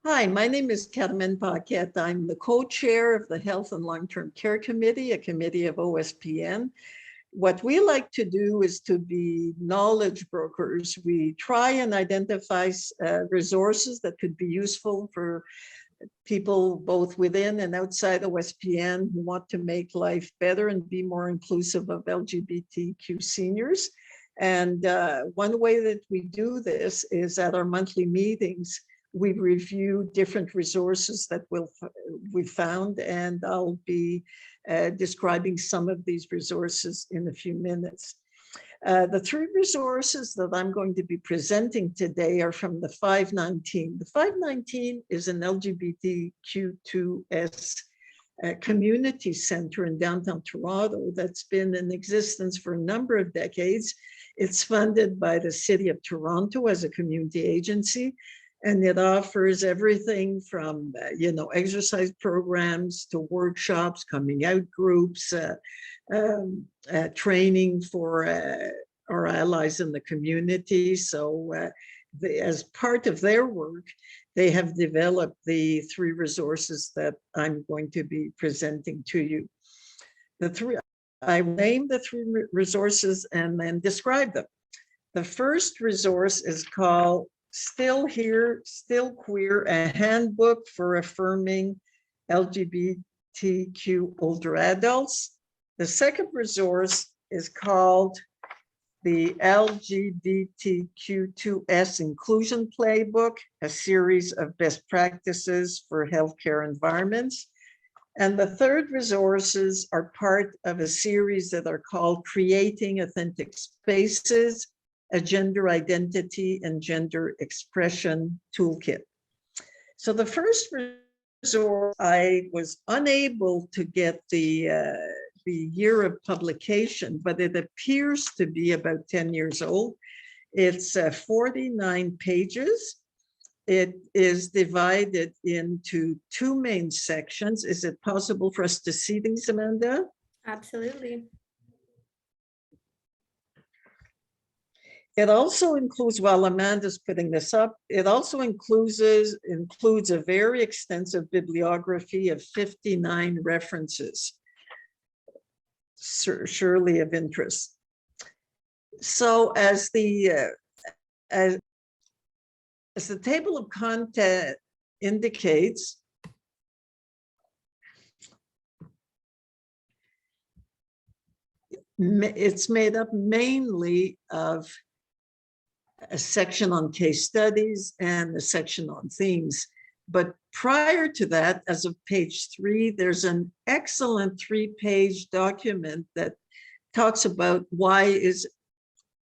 Hi, my name is Carmen Paquette. I'm the co-chair of the Health and Long-Term Care Committee, a committee of OSPN. What we like to do is to be knowledge brokers. We try and identify resources that could be useful for people both within and outside OSPN who want to make life better and be more inclusive of LGBTQ seniors. And one way that we do this is at our monthly meetings, we review different resources that we found, and I'll be describing some of these resources in a few minutes. The three resources that I'm going to be presenting today are from the 519. The 519 is an LGBTQ2S community center in downtown Toronto that's been in existence for a number of decades. It's funded by the City of Toronto as a community agency, and it offers everything from, exercise programs to workshops, coming out groups, training for our allies in the community. So as part of their work, they have developed the three resources that I'm going to be presenting to you. I name the three resources and then describe them. The first resource is called Still Here, Still Queer, a handbook for affirming LGBTQ older adults. The second resource is called the LGBTQ2S Inclusion Playbook, a series of best practices for healthcare environments. And the third resources are part of a series that are called Creating Authentic Spaces, a Gender Identity and Gender Expression Toolkit. So the first resource, I was unable to get the year of publication, but it appears to be about 10 years old. It's 49 pages. It is divided into two main sections. Is it possible for us to see these, Amanda? Absolutely. It also includes, while Amanda's putting this up, it also includes a very extensive bibliography of 59 references, surely of interest. So as the table of content indicates, it's made up mainly of a section on case studies and a section on themes. But prior to that, as of page 3, there's an excellent 3-page document that talks about why is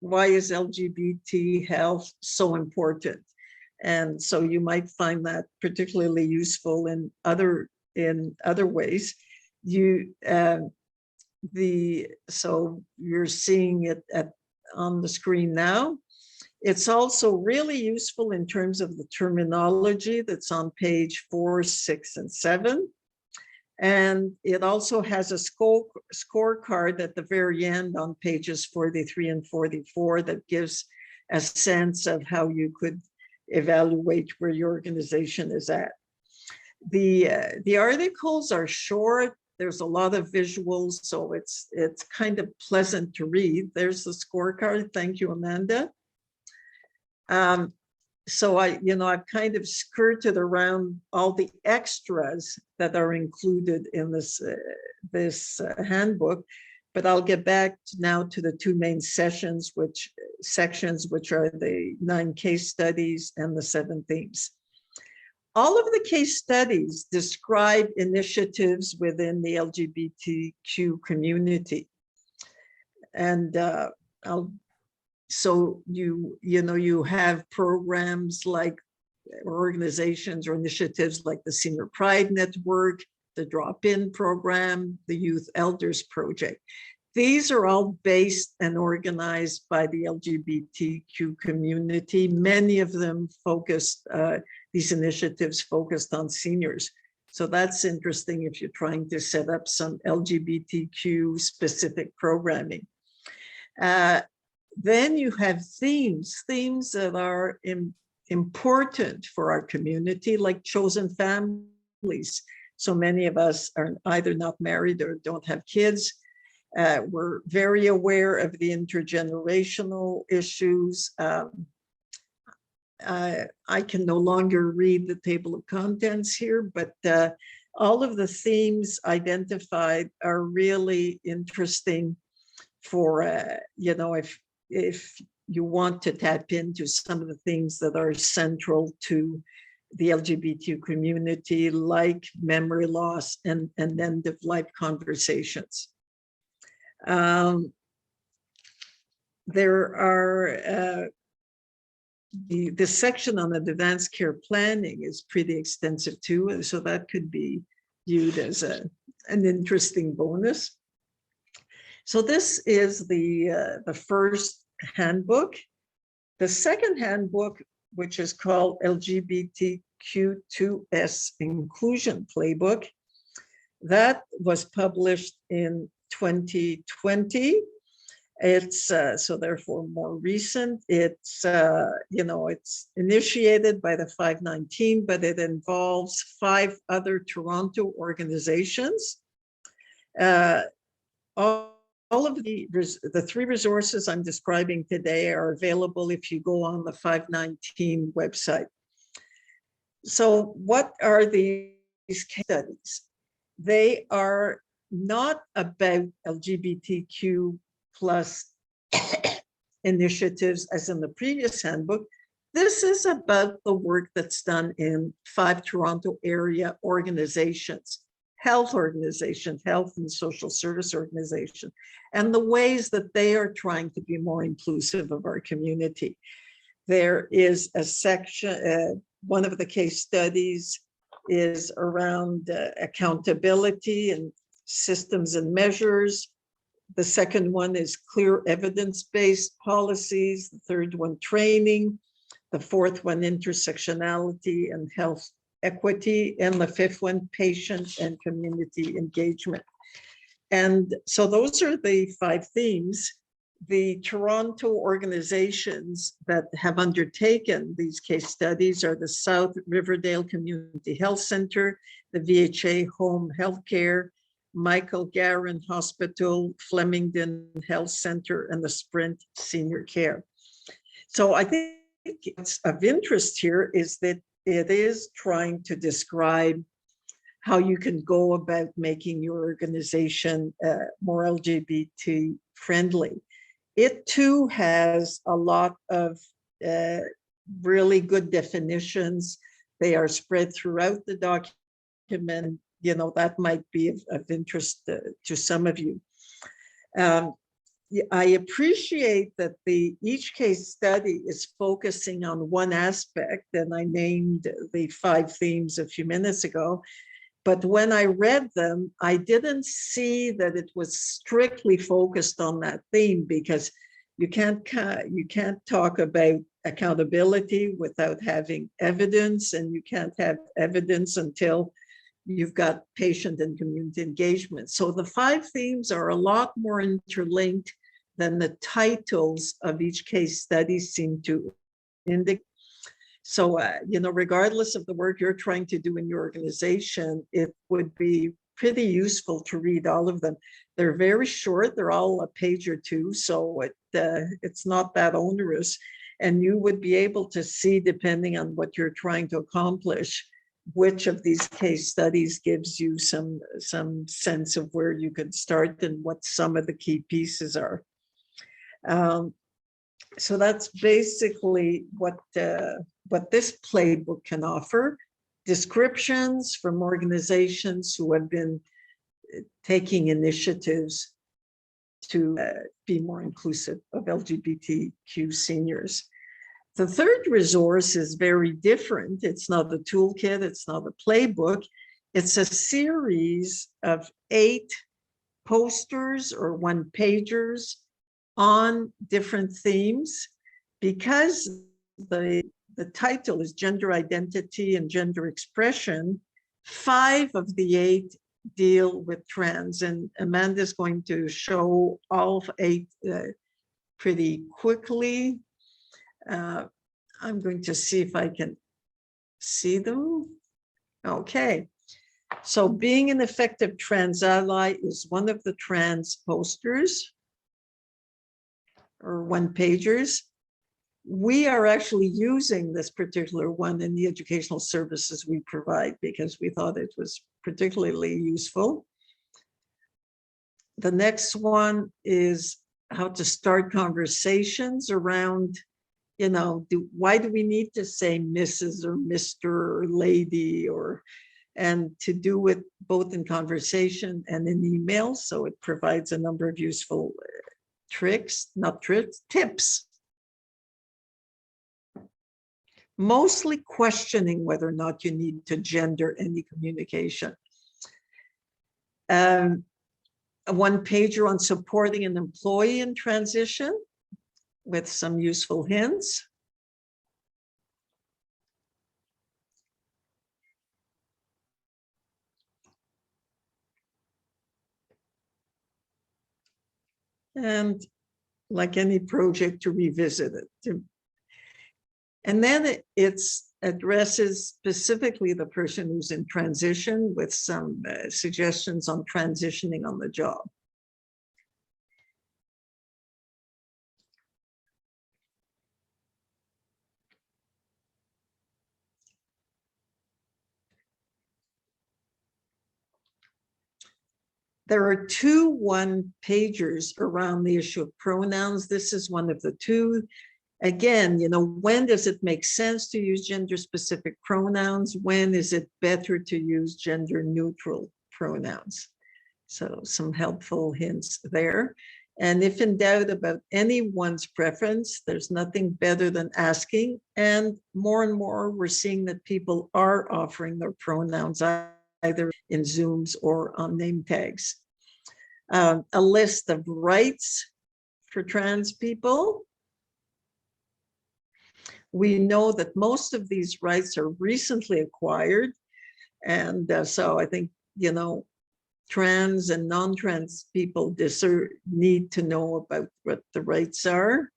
LGBT health so important. And so you might find that particularly useful in other ways. So you're seeing it on the screen now. It's also really useful in terms of the terminology that's on page 4, 6, and 7. And it also has a scorecard at the very end on pages 43 and 44 that gives a sense of how you could evaluate where your organization is at. The articles are short. There's a lot of visuals, so it's kind of pleasant to read. There's the scorecard. Thank you, Amanda. So I've kind of skirted around all the extras that are included in this handbook, but I'll get back now to the two main sections, which are the 9 case studies and the 7 themes. All of the case studies describe initiatives within the LGBTQ community, and so you have programs like organizations or initiatives like the Senior Pride Network, the Drop-In Program, the Youth Elders Project. These are all based and organized by the LGBTQ community. Many of them these initiatives focused on seniors. So that's interesting if you're trying to set up some LGBTQ specific programming. Then you have themes that are important for our community, like chosen families. So many of us are either not married or don't have kids. We're very aware of the intergenerational issues. I can no longer read the table of contents here, but all of the themes identified are really interesting for, if you want to tap into some of the things that are central to the LGBT community, like memory loss and end-of-life conversations. There are the section on advanced care planning is pretty extensive too, and so that could be viewed as an interesting bonus. So this is the first handbook. The second handbook, which is called LGBTQ2S Inclusion Playbook, that was published in 2020. It's so therefore more recent. It's it's initiated by the 519, but it involves 5 other Toronto organizations. All of the 3 resources I'm describing today are available if you go on the 519 website. So what are these case studies? They are not about LGBTQ plus initiatives as in the previous handbook. This is about the work that's done in 5 Toronto area organizations, health organizations, health and social service organizations, and the ways that they are trying to be more inclusive of our community. There is a section, one of the case studies is around accountability and systems and measures. The second one is clear evidence-based policies. The third one, training. The fourth one, intersectionality and health equity. And the fifth one, patient and community engagement. And so those are the 5 themes. The Toronto organizations that have undertaken these case studies are the South Riverdale Community Health Center, the VHA Home Healthcare, Michael Garron Hospital, Flemington Health Center, and the Sprint Senior Care. So I think what's of interest here is that it is trying to describe how you can go about making your organization more LGBT friendly. It too has a lot of really good definitions. They are spread throughout the document. That might be of interest to some of you. I appreciate that each case study is focusing on one aspect, and I named the 5 themes a few minutes ago. But when I read them, I didn't see that it was strictly focused on that theme, because you can't talk about accountability without having evidence, and you can't have evidence until you've got patient and community engagement. So the 5 themes are a lot more interlinked than the titles of each case study seem to indicate. So, regardless of the work you're trying to do in your organization, it would be pretty useful to read all of them. They're very short. They're all a page or 2, so it's not that onerous. And you would be able to see, depending on what you're trying to accomplish, which of these case studies gives you some sense of where you could start and what some of the key pieces are. So that's basically what this playbook can offer. Descriptions from organizations who have been taking initiatives to be more inclusive of LGBTQ seniors. The third resource is very different. It's not a toolkit, it's not a playbook. It's a series of 8 posters or 1-pagers on different themes. Because the title is Gender Identity and Gender Expression, 5 of the 8 deal with trans, and Amanda's going to show all 8 pretty quickly. I'm going to see if I can see them. Okay. So being an effective trans ally is one of the trans posters or one-pagers. We are actually using this particular one in the educational services we provide because we thought it was particularly useful. The next one is how to start conversations around, you know, why do we need to say Mrs. or Mr. or lady, or, and to do it both in conversation and in email. So it provides a number of useful tricks, not tricks, tips. Mostly questioning whether or not you need to gender any communication. A one-pager on supporting an employee in transition with some useful hints. And like any project, to revisit it. And then it addresses specifically the person who's in transition with some suggestions on transitioning on the job. There are two one-pagers around the issue of pronouns. This is one of the two. Again, you know, when does it make sense to use gender-specific pronouns? When is it better to use gender-neutral pronouns? So some helpful hints there. And if in doubt about anyone's preference, there's nothing better than asking. And more, we're seeing that people are offering their pronouns either in Zooms or on name tags. A list of rights for trans people. We know that most of these rights are recently acquired. And so I think, you know, trans and non-trans people need to know about what the rights are.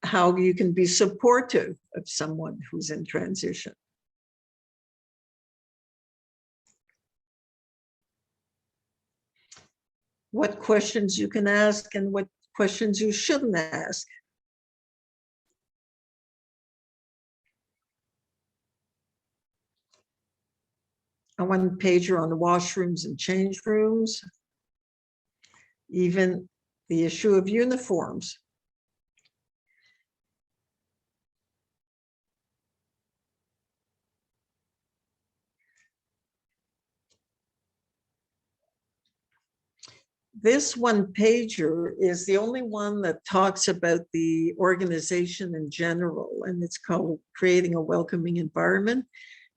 How you can be supportive of someone who's in transition. What questions you can ask and what questions you shouldn't ask. A one-pager on the washrooms and change rooms. Even the issue of uniforms. This one-pager is the only one that talks about the organization in general, and it's called Creating a Welcoming Environment.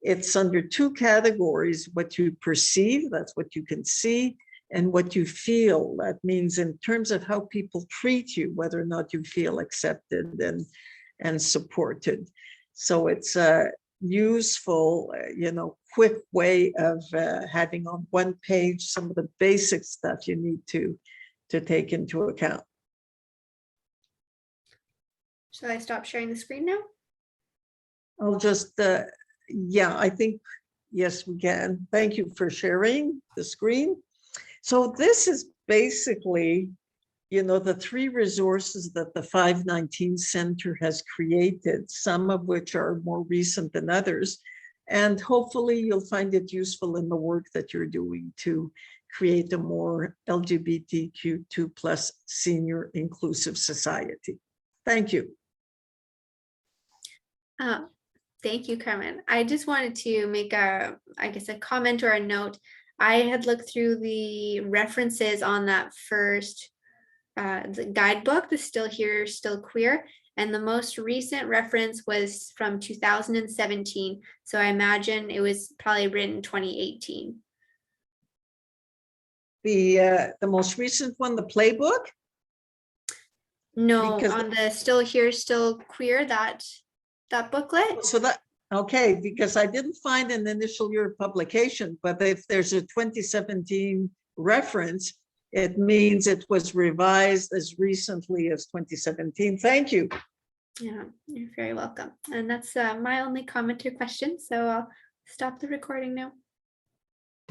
It's under two categories: what you perceive, that's what you can see, and what you feel. That means in terms of how people treat you, whether or not you feel accepted and supported. So it's a useful, you know, quick way of having on one page some of the basic stuff you need to take into account. Shall I stop sharing the screen now? I'll just, yeah, I think, yes, we can. Thank you for sharing the screen. So this is basically, you know, the three resources that the 519 Center has created, some of which are more recent than others. And hopefully you'll find it useful in the work that you're doing to create a more LGBTQ2+ senior inclusive society. Thank you. Thank you, Carmen. I just wanted to make a comment or a note. I had looked through the references on that first the guidebook, the Still Here, Still Queer, and the most recent reference was from 2017. So I imagine it was probably written 2018. The most recent one, the playbook? No, because on the Still Here, Still Queer, that booklet. So that, okay, because I didn't find an initial year of publication, but if there's a 2017 reference, It means it was revised as recently as 2017. Thank you. Yeah, you're very welcome. And that's my only comment or question. So I'll stop the recording now.